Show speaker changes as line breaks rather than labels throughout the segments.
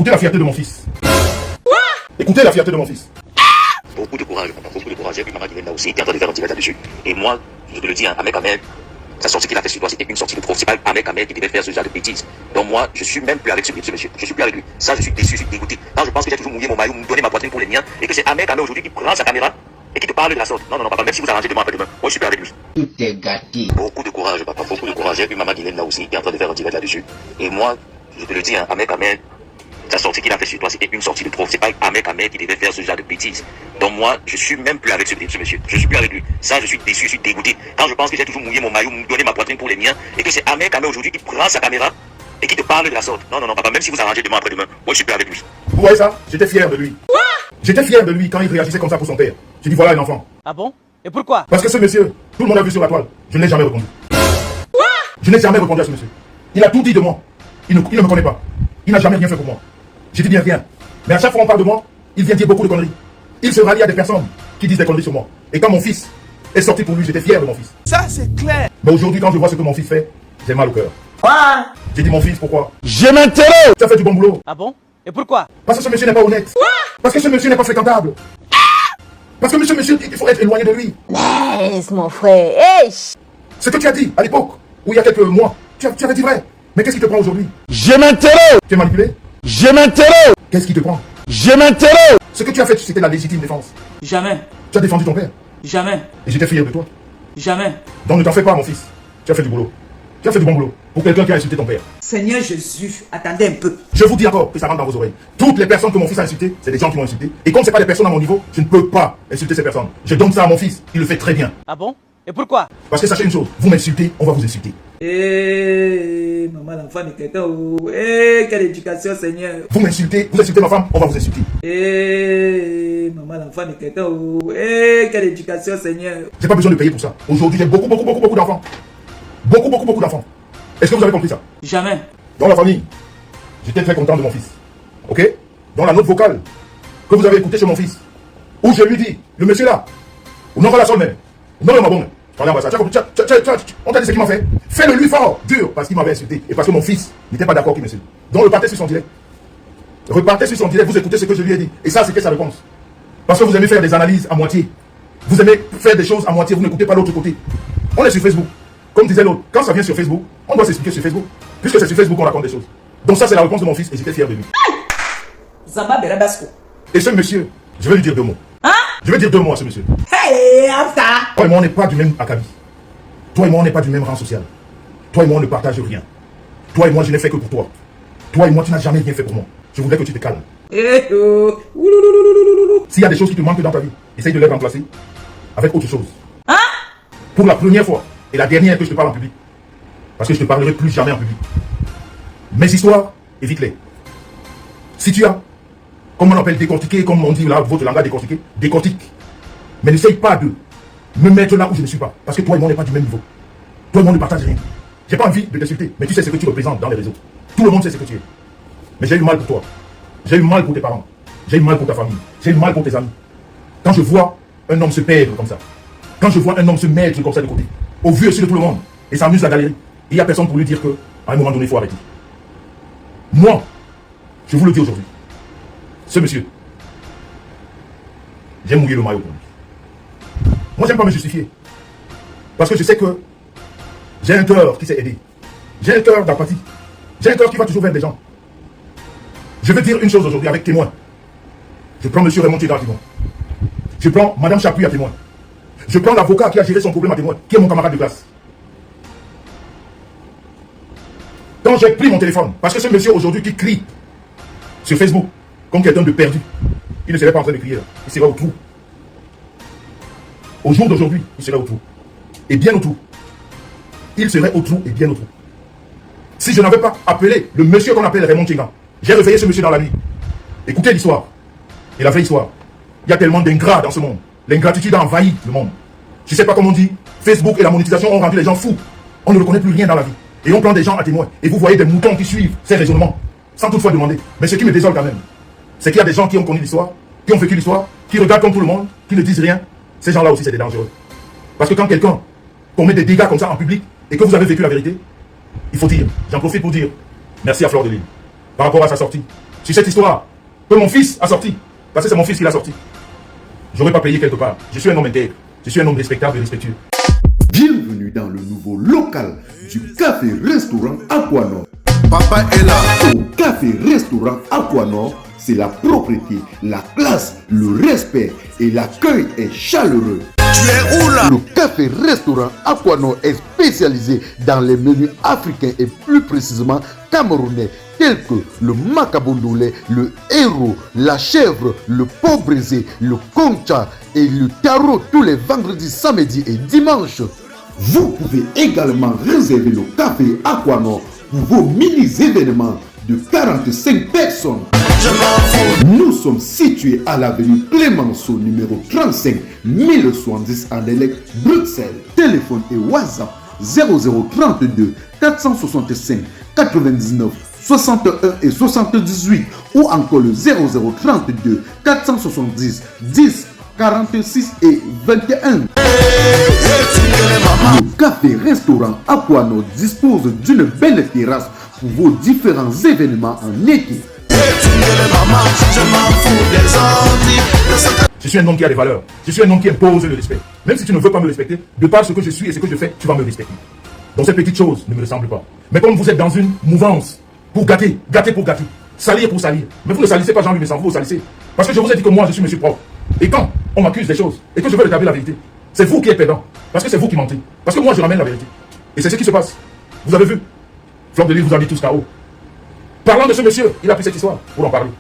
Écoutez la fierté de mon fils. Quoi? Écoutez la fierté de mon fils.
Beaucoup de courage, papa, beaucoup de courage. Et puis maman Guylaine là aussi, qui est en train de faire un direct là-dessus. Et moi, je te le dis, hein, Ahmed Kamel, sa sortie qu'il a fait sur toi, c'était une sortie de prof. C'est pas Ahmed Kamel qui devait faire ce genre de bêtises. Donc moi, je suis même plus avec ce monsieur. Je suis plus avec lui. Ça, je suis déçu, je suis dégoûté. Quand je pense que j'ai toujours mouillé mon maillot, donné ma poitrine pour les miens, et que c'est Ahmed Kamel aujourd'hui qui prend sa caméra et qui te parle de la sorte. Non, non, non, papa, même si vous arrangez demain après demain, moi je suis plus avec lui.
Tout est gâté.
Beaucoup de courage, papa, beaucoup de courage. Et puis maman Guylaine là aussi, qui est en train de faire un direct là-dessus. Et moi, je te le dis, hein, Ahmed Kamel, sa sortie qu'il a fait sur toi, c'était une sortie de prof. C'est pas Ahmed Kamel qui devait faire ce genre de bêtises. Donc moi, je suis même plus avec ce monsieur. Je suis plus avec lui. Ça, je suis déçu, je suis dégoûté. Quand je pense que j'ai toujours mouillé mon maillot, donné ma poitrine pour les miens, et que c'est Ahmed Kamel aujourd'hui qui prend sa caméra et qui te parle de la sorte. Non, non, non, papa, même si vous arrangez demain après demain, moi je suis plus avec lui.
Vous voyez ça? J'étais fier de lui. Quoi? J'étais fier de lui quand il réagissait comme ça pour son père. J'ai dit voilà un enfant.
Ah bon? Et pourquoi?
Parce que ce monsieur, tout le monde a vu sur la toile, je ne l'ai jamais répondu. Quoi? Je n'ai jamais répondu à ce monsieur. Il a tout dit de moi. Il ne me connaît pas. Il n'a jamais rien fait pour moi. J'ai dit bien rien. Mais à chaque fois on parle de moi, il vient dire beaucoup de conneries. Il se rallie à des personnes qui disent des conneries sur moi. Et quand mon fils est sorti pour lui, j'étais fier de mon fils.
Ça c'est clair.
Mais aujourd'hui, quand je vois ce que mon fils fait, j'ai mal au cœur.
Quoi?
J'ai dit mon fils, pourquoi?
Je m'interroge.
Tu as fait du bon boulot.
Ah bon? Et pourquoi?
Parce que ce monsieur n'est pas honnête. Quoi? Parce que ce monsieur n'est pas fréquentable. Parce que monsieur, il faut être éloigné de lui.
Laisse mon frère. Hey!
Ce que tu as dit à l'époque, où il y a quelques mois, tu avais dit vrai. Mais qu'est-ce qui te prend aujourd'hui?
Je m'interroge.
Tu es manipulé?
Je m'interroge.
Qu'est-ce qui te prend?
Je m'interroge.
Ce que tu as fait, c'était la légitime défense.
Jamais.
Tu as défendu ton père.
Jamais.
Et j'étais fier de toi.
Jamais.
Donc ne t'en fais pas, mon fils. Tu as fait du boulot. Tu as fait du bon boulot. Pour quelqu'un qui a insulté ton père.
Seigneur Jésus, attendez un peu.
Je vous dis encore que ça rentre dans vos oreilles. Toutes les personnes que mon fils a insultées, c'est des gens qui m'ont insulté. Et comme ce n'est pas des personnes à mon niveau, je ne peux pas insulter ces personnes. Je donne ça à mon fils. Il le fait très bien.
Ah bon? Et pourquoi?
Parce que sachez une chose, vous m'insultez, on va vous insulter.
Eh, maman, l'enfant de quelqu'un. Eh, quelle éducation, Seigneur.
Vous insultez ma femme, on va vous insulter.
Eh, maman, l'enfant de quelqu'un. Eh, quelle éducation, Seigneur.
J'ai pas besoin de payer pour ça. Aujourd'hui, j'ai beaucoup d'enfants. Beaucoup d'enfants. Est-ce que vous avez compris ça?
Jamais.
Dans la famille, j'étais très content de mon fils. Ok? Dans la note vocale que vous avez écoutée chez mon fils, où je lui dis, le monsieur là, non, la seule même, non, ma bonne. On t'a dit ce qu'il m'a fait. Fais-le lui fort, dur, parce qu'il m'avait insulté. Et parce que mon fils n'était pas d'accord qu'il m'insulte. Donc repartez sur son direct. Repartez sur son direct, vous écoutez ce que je lui ai dit. Et ça, c'était sa réponse. Parce que vous aimez faire des analyses à moitié. Vous aimez faire des choses à moitié, vous n'écoutez pas l'autre côté. On est sur Facebook. Comme disait l'autre, quand ça vient sur Facebook, on doit s'expliquer sur Facebook. Puisque c'est sur Facebook qu'on raconte des choses. Donc ça, c'est la réponse de mon fils et j'étais fier de lui.
Zamba Berabasco.
Et ce monsieur, je vais lui dire deux mots.
Hein?
Je vais dire deux mots à ce monsieur.
Hey, Afta.
Toi et moi, on n'est pas du même acabit. Toi et moi, on n'est pas du même rang social. Toi et moi, on ne partage rien. Toi et moi, je n'ai fait que pour toi. Toi et moi, tu n'as jamais rien fait pour moi. Je voudrais que tu te calmes.
Eh oh.
S'il y a des choses qui te manquent dans ta vie, essaye de les remplacer avec autre chose.
Hein?
Pour la première fois et la dernière que je te parle en public. Parce que je ne te parlerai plus jamais en public. Mes histoires, évite-les. Si tu as, comme on appelle décortiquer, comme on dit là, votre langage décortiqué, décortique. Mais n'essaye pas de me mettre là où je ne suis pas. Parce que toi et moi, on n'est pas du même niveau. Toi et moi, on ne partage rien. J'ai pas envie de t'insulter, mais tu sais ce que tu représentes dans les réseaux. Tout le monde sait ce que tu es. Mais j'ai eu mal pour toi. J'ai eu mal pour tes parents. J'ai eu mal pour ta famille. J'ai eu mal pour tes amis. Quand je vois un homme se perdre comme ça, quand je vois un homme se mettre comme ça de côté, au vu aussi de tout le monde, et s'amuse la galerie, il n'y a personne pour lui dire qu'à un moment donné, il faut arrêter. Moi, je vous le dis aujourd'hui, ce monsieur, j'ai mouillé le maillot pour lui. Moi, j'aime pas me justifier. Parce que je sais que j'ai un cœur qui s'est aidé. J'ai un cœur d'apathie. J'ai un cœur qui va toujours vers des gens. Je vais dire une chose aujourd'hui avec témoin. Je prends monsieur Raymond Thiéda à témoin. Je prends madame Chapuis à témoin. Je prends l'avocat qui a géré son problème à témoin, qui est mon camarade de classe. Quand j'ai pris mon téléphone, parce que ce monsieur aujourd'hui qui crie sur Facebook comme quelqu'un de perdu, il ne serait pas en train de crier là. Il serait au trou. Au jour d'aujourd'hui, il serait au trou. Et bien au trou. Il serait au trou et bien au trou. Si je n'avais pas appelé le monsieur qu'on appelle Raymond Thiéda, j'ai réveillé ce monsieur dans la nuit. Écoutez l'histoire. Et la vraie histoire. Il y a tellement d'ingrats dans ce monde. L'ingratitude a envahi le monde. Je ne sais pas comment on dit. Facebook et la monétisation ont rendu les gens fous. On ne reconnaît plus rien dans la vie. Et on prend des gens à témoin. Et vous voyez des moutons qui suivent ces raisonnements. Sans toutefois demander. Mais ce qui me désole quand même, c'est qu'il y a des gens qui ont connu l'histoire, qui ont vécu l'histoire, qui regardent comme tout le monde, qui ne disent rien. Ces gens-là aussi, c'est des dangereux. Parce que quand quelqu'un commet des dégâts comme ça en public, et que vous avez vécu la vérité, il faut dire, j'en profite pour dire, merci à Fleur de Lille, par rapport à sa sortie. sur cette histoire que mon fils a sorti. Parce que c'est mon fils qui l'a sorti. J'aurais pas payé quelque part. Je suis un homme intègre. Je suis un homme respectable et respectueux.
Bienvenue dans le nouveau local du café-restaurant Aquanor. Papa est là. Au café-restaurant Aquanor, c'est la propreté, la classe, le respect et l'accueil est chaleureux. Tu es où là? Le café-restaurant Aquanor est spécialisé dans les menus africains et plus précisément camerounais tels que le macabondolé, le héros, la chèvre, le pot brisé, le concha et le tarot tous les vendredis, samedis et dimanches. Vous pouvez également réserver le café Aquanor pour vos mini-événements de 45 personnes. Nous sommes situés à l'avenue Clémenceau, numéro 35, 1070 en Elec, Bruxelles. Téléphone et WhatsApp 0032 465 99 61 et 78 ou encore le 0032 470 10 46 et 21. Le café-restaurant Aquanor dispose d'une belle terrasse pour vos différents événements en été.
Je suis un homme qui a des valeurs. Je suis un homme qui impose le respect. Même si tu ne veux pas me respecter, de par ce que je suis et ce que je fais, tu vas me respecter. Donc ces petites choses ne me ressemblent pas. Mais comme vous êtes dans une mouvance pour gâter, gâter pour gâter, salir pour salir, mais vous ne salissez pas Jean-Louis Messan, vous salissez. Parce que je vous ai dit que moi je suis monsieur propre. Et quand on m'accuse des choses et que je veux rétablir la vérité, c'est vous qui êtes perdant. Parce que c'est vous qui mentez. Parce que moi je ramène la vérité. Et c'est ce qui se passe. Vous avez vu, Flop de Lille vous a mis tous KO. Parlant de ce monsieur, il a pris cette histoire pour en parler.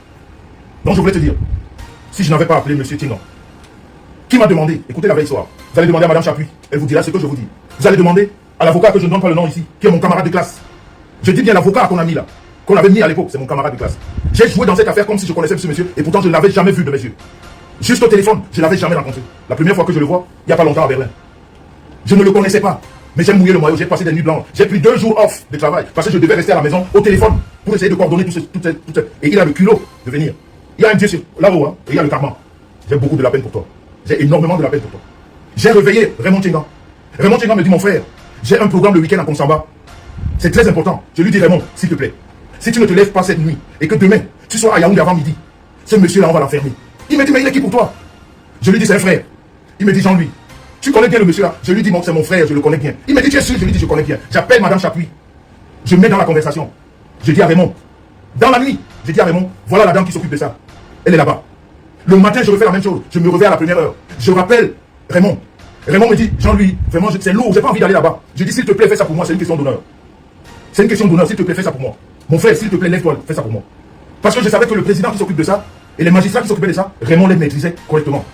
Donc je voulais te dire, si je n'avais pas appelé monsieur Tingon, qui m'a demandé, écoutez la vraie histoire, vous allez demander à madame Chapuis, elle vous dira ce que je vous dis. Vous allez demander à l'avocat que je ne donne pas le nom ici, qui est mon camarade de classe. Je dis bien l'avocat qu'on a mis là, qu'on avait mis à l'époque, c'est mon camarade de classe. J'ai joué dans cette affaire comme si je connaissais ce monsieur, et pourtant je ne l'avais jamais vu de mes yeux. Juste au téléphone, je ne l'avais jamais rencontré. La première fois que je le vois, il n'y a pas longtemps à Berlin. Je ne le connaissais pas, mais j'ai mouillé le maillot, j'ai passé des nuits blanches, j'ai pris 2 jours off de travail, parce que je devais rester à la maison au téléphone, pour essayer de coordonner tout ce. Et il a le culot de venir. Il y a un Dieu là-haut, hein, et il y a le karma. J'ai beaucoup de la peine pour toi. J'ai énormément de la peine pour toi. J'ai réveillé Raymond Tingan. Raymond Tingan me dit, mon frère, j'ai un programme le week-end à Konsamba. C'est très important. Je lui dis, Raymond, s'il te plaît, si tu ne te lèves pas cette nuit, et que demain, tu sois à Yaoundé avant midi, ce monsieur-là, on va l'enfermer. Il me dit, mais il est qui pour toi? Je lui dis, c'est un frère. Il me dit, Jean-Louis, tu connais bien le monsieur-là? Je lui dis, c'est mon frère, je le connais bien. Il me dit, tu es sûr? Je lui dis, je connais bien. J'appelle madame Chapuis. Je mets dans la conversation. Je dis à Raymond, dans la nuit, je dis à Raymond, voilà la dame qui s'occupe de ça. Elle est là-bas. Le matin, je refais la même chose. Je me réveille à la première heure. Je rappelle Raymond. Raymond me dit, Jean-Louis, vraiment, c'est lourd, j'ai pas envie d'aller là-bas. Je dis, s'il te plaît, fais ça pour moi, c'est une question d'honneur. C'est une question d'honneur, s'il te plaît, fais ça pour moi. Mon frère, s'il te plaît, lève-toi, fais ça pour moi. Parce que je savais que le président qui s'occupe de ça, et les magistrats qui s'occupaient de ça, Raymond les maîtrisait correctement.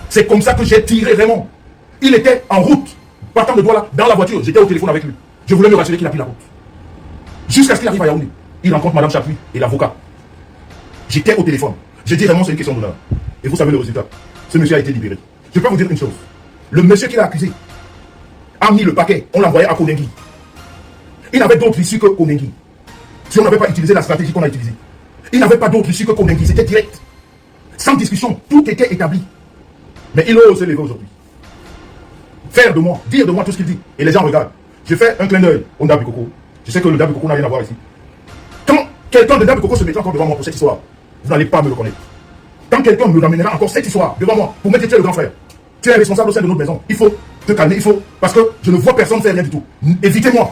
C'est comme ça que j'ai tiré Raymond. Il était en route, partant de Douala, dans la voiture. J'étais au téléphone avec lui. Je voulais me rassurer qu'il a pris la route. Jusqu'à ce qu'il arrive à Yaoundé. Il rencontre madame Chapuis et l'avocat. J'étais au téléphone. J'ai dit Raymond, c'est une question d'honneur. Et vous savez le résultat. Ce monsieur a été libéré. Je peux vous dire une chose. Le monsieur qui l'a accusé a mis le paquet. On l'a envoyé à Konengi. Il n'avait d'autre issue que Konengi. Si on n'avait pas utilisé la stratégie qu'on a utilisée. Il n'avait pas d'autre issue que Konengi. C'était direct. Sans discussion. Tout était établi. Mais il ose se lever aujourd'hui. Faire de moi, dire de moi tout ce qu'il dit. Et les gens regardent. Je fais un clin d'œil au Ndabi Koko. Je sais que le Ndabi Koko n'a rien à voir ici. Quand quelqu'un de Ndabi Koko se mettra encore devant moi pour cette histoire, vous n'allez pas me le connaître. Quand quelqu'un me ramènera encore cette histoire devant moi pour me dire tu es le grand frère, tu es responsable au sein de notre maison, il faut te calmer, il faut, parce que je ne vois personne faire rien du tout. Évitez-moi.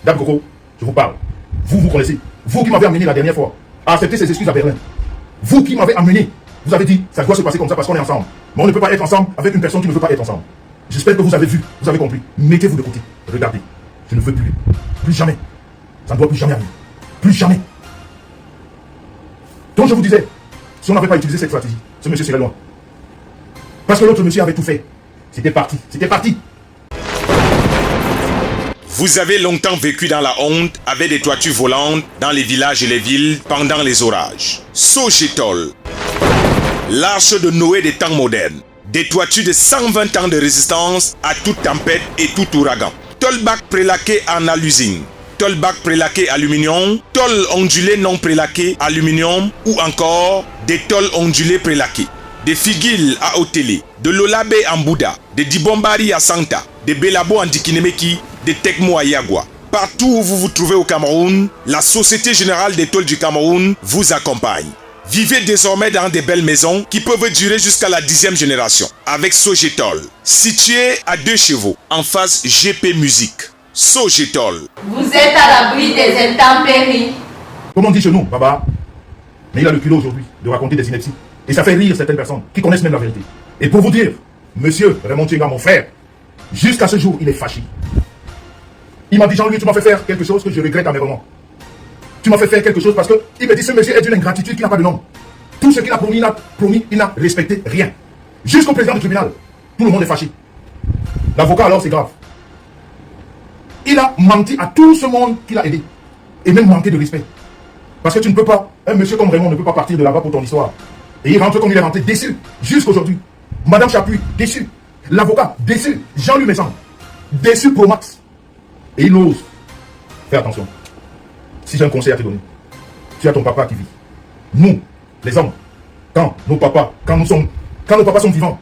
Ndabi Koko, je vous parle. Vous connaissez. Vous qui m'avez amené la dernière fois à accepter ces excuses à Berlin. Vous qui m'avez amené, vous avez dit ça doit se passer comme ça parce qu'on est ensemble. Mais on ne peut pas être ensemble avec une personne qui ne veut pas être ensemble. J'espère que vous avez vu, vous avez compris. Mettez-vous de côté. Regardez. Je ne veux plus. Plus jamais. Ça ne doit plus jamais arriver. Plus jamais. Donc je vous disais, si on n'avait pas utilisé cette stratégie, ce monsieur serait loin. Parce que l'autre monsieur avait tout fait. C'était parti. C'était parti.
Vous avez longtemps vécu dans la honte avec des toitures volantes dans les villages et les villes pendant les orages. Sochitol, l'arche de Noé des temps modernes. Des toitures de 120 ans de résistance à toute tempête et tout ouragan. Tolbac prélaqué en alusine. Tolbac prélaqué aluminium. Tol ondulé non prélaqué aluminium. Ou encore des tôles ondulés prélaqués. Des figuilles à Otélé. De l'Olabé en Bouddha. Des Dibombari à Santa. Des Belabo en Dikinemeki. Des Tekmo à Yagua. Partout où vous vous trouvez au Cameroun, la Société Générale des Tôles du Cameroun vous accompagne. Vivez désormais dans des belles maisons qui peuvent durer jusqu'à la 10e génération. Avec Sogetol, situé à 2 chevaux, en face GP Musique. Sogetol.
Vous êtes à l'abri des intempéries.
Comme on dit chez nous, Baba, mais il a le culot aujourd'hui de raconter des inepties. Et ça fait rire certaines personnes qui connaissent même la vérité. Et pour vous dire, monsieur Raymond Tchenga, mon frère, jusqu'à ce jour, il est fâché. Il m'a dit, Jean-Louis, tu m'as fait faire quelque chose que je regrette amèrement. Tu m'as fait faire quelque chose parce que il me dit, ce monsieur est d'une ingratitude qui n'a pas de nom. Tout ce qu'il a promis, il n'a respecté rien. Jusqu'au président du tribunal, tout le monde est fâché. L'avocat, alors, c'est grave. Il a menti à tout ce monde qu'il a aidé. Et même manqué de respect. Parce que tu ne peux pas, un monsieur comme Raymond ne peut pas partir de là-bas pour ton histoire. Et il rentre comme il est rentré, déçu, jusqu'aujourd'hui. Madame Chapuis, déçu. L'avocat, déçu. Jean-Louis Messan, déçu pro max. Et il ose. Fais attention. Si j'ai un conseil à te donner, tu as ton papa qui vit. Nous, les hommes, quand nos papas sont vivants,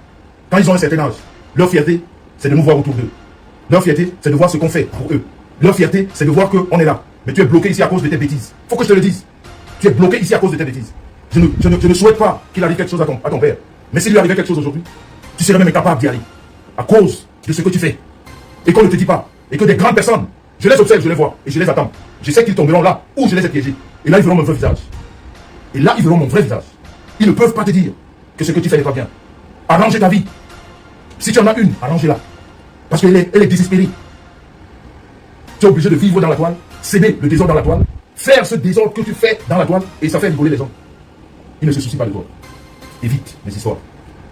quand ils ont un certain âge, leur fierté, c'est de nous voir autour d'eux. Leur fierté, c'est de voir ce qu'on fait pour eux. Leur fierté, c'est de voir qu'on est là. Mais tu es bloqué ici à cause de tes bêtises. Faut que je te le dise. Tu es bloqué ici à cause de tes bêtises. Je ne souhaite pas qu'il arrive quelque chose à ton père. Mais s'il lui arrivait quelque chose aujourd'hui, tu serais même incapable d'y aller. À cause de ce que tu fais. Et qu'on ne te dit pas. Et que des grandes personnes, je les observe, je les vois. Et je les attends. Je sais qu'ils tomberont là où je les ai piégés. Et là, ils verront mon vrai visage. Et là, ils verront mon vrai visage. Ils ne peuvent pas te dire que ce que tu fais n'est pas bien. Arrange ta vie. Si tu en as une, arrange-la. Parce qu'elle est désespérée. Tu es obligé de vivre dans la toile, s'aimer le désordre dans la toile, faire ce désordre que tu fais dans la toile, et ça fait rigoler les gens. Ils ne se soucient pas de toi. Évite mes histoires.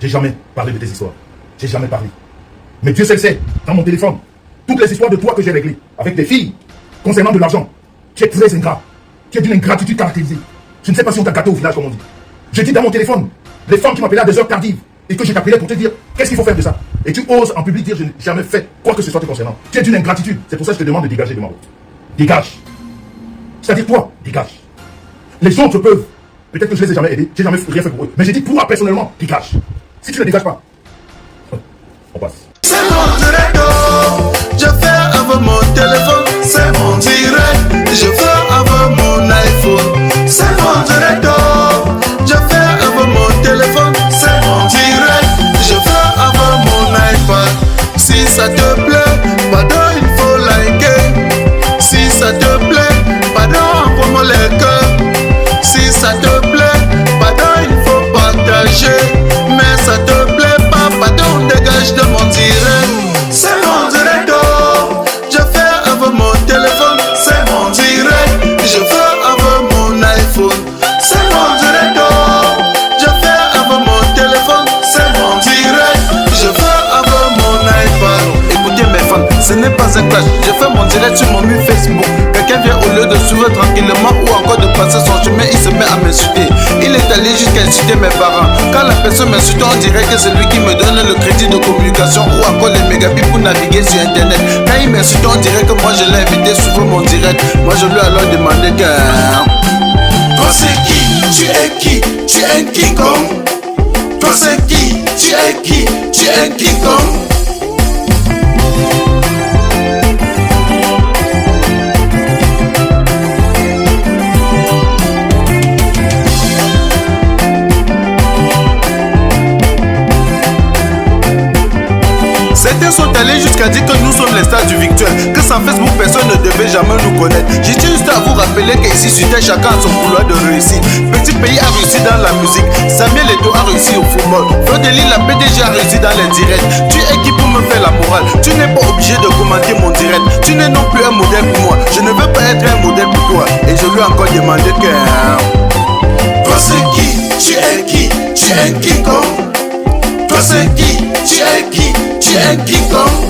J'ai jamais parlé de tes histoires. J'ai jamais parlé. Mais Dieu seul sait, dans mon téléphone, toutes les histoires de toi que j'ai réglées, avec des filles, concernant de l'argent, tu es très ingrat. Tu es d'une ingratitude caractérisée. Je ne sais pas si on t'a gâté au village, comme on dit. Je dis dans mon téléphone, les femmes qui m'appelaient à des heures tardives, et que je t'appelais pour te dire, qu'est-ce qu'il faut faire de ça? Et tu oses en public dire, je n'ai jamais fait quoi que ce soit te concernant. Tu es d'une ingratitude. C'est pour ça que je te demande de dégager de ma route. Dégage. C'est-à-dire toi, dégage. Les autres peuvent. Peut-être que je les ai jamais aidés, j'ai jamais rien fait pour eux. Mais j'ai dit toi, personnellement, dégage. Si tu ne dégages pas, on passe.
C'est mon direct, je fais avec mon téléphone. C'est mon direct, je fais avec mon iPhone. C'est mon direct, je fais avec mon téléphone. C'est mon direct, je fais avec mon iPad. Si ça te plaît, pardon, il faut liker. Si ça te plaît, pardon, envoie-moi les cœurs. Si ça te plaît, pardon, il faut partager. Mais ça te plaît pas, pardon, dégage de mon direct. C'est mon direct, je fais avec mon téléphone. C'est mon direct, je fais avec mon iPhone. C'est mon direct, je fais avec mon téléphone. C'est mon direct, je fais avec mon iPad. Écoutez mes fans, ce n'est pas un clash. Je fais mon direct sur mon mur Facebook. Quelqu'un vient au lieu de suivre tranquillement ou encore de passer son chemin, il se met à m'insulter. Il est allé jusqu'à insulter mes parents. Quand la personne m'insulte, on dirait que c'est lui qui me donne le crédit de communication ou encore les mégabits pour naviguer sur internet. Quand il m'insulte, on dirait que moi je l'ai invité sur mon direct. Moi je lui ai alors demandé que... Toi c'est qui? Tu es qui? Tu es un King Kong. Toi c'est qui? Tu es qui? Tu es un King Kong. Certains sont allés jusqu'à dire que nous sommes les stars du virtuel, que sans Facebook personne ne devait jamais nous connaître. J'ai juste à vous rappeler qu'ici sur Terre chacun a son couloir de réussite. Petit pays a réussi dans la musique, Samuel Eto'o a réussi au football, Flodeli la PDG a réussi dans les directs. Tu es qui pour me faire la morale? Tu n'es pas obligé de commenter mon direct. Tu n'es non plus un modèle pour moi. Je ne veux pas être un modèle pour toi. Et je lui ai encore demandé que... Toi c'est qui? Tu es qui? Tu es un King Kong. Toi c'est qui? Tu es qui? Tu es un King Kong.